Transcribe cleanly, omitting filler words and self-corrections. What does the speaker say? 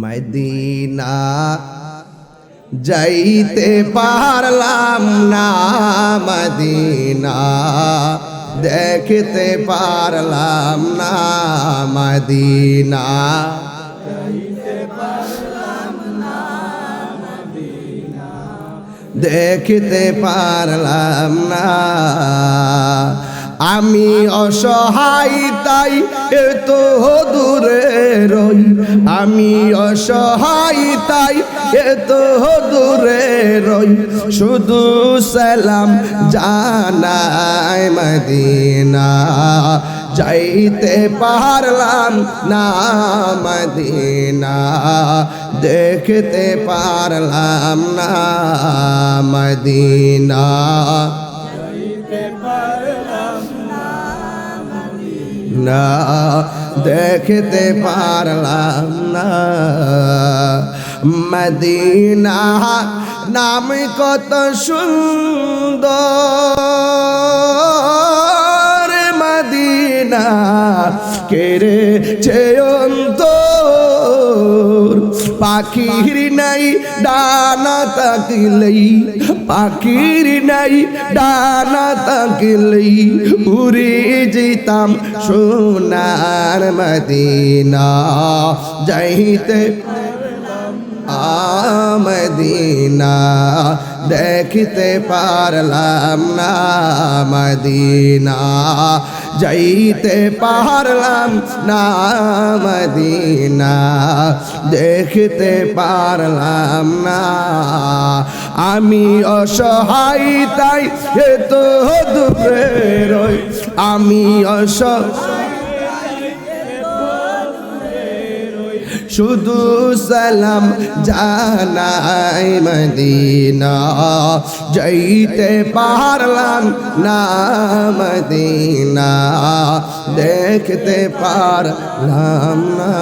Medina যাইতে পারলাম না, মদিনা দেখতে পারলাম না, মদিনা দেখতে পারলাম না। আমি অসহায় তাই এত দূরে রই, আমি অসহায় তাই এত দূরে রই, শুধু সালাম জানাই মদিনা যাইতে পারলাম না, মদিনা দেখতে পারলাম না, মদিনা না দেখতে পারলাম না। মদিনা নাম কত সুন্দর, মদিনা কেড়ে অন্তর, পাখির নাই ডানা তাকলেই, পাখির নাই ডানা তাকলেই উড়ে যেতাম সোনার মদিনা যাইতে মদিনা দেখতে পারলাম না, মদিনা যাইতে পারলাম না, মদিনা দেখতে পারলাম না। আমি অসহায় তাই এত দূরে রই, আমি অসহায় শুধু সালাম জানাই মদিনা যাইতে পারলাম না, মদিনা দেখতে পারলাম না।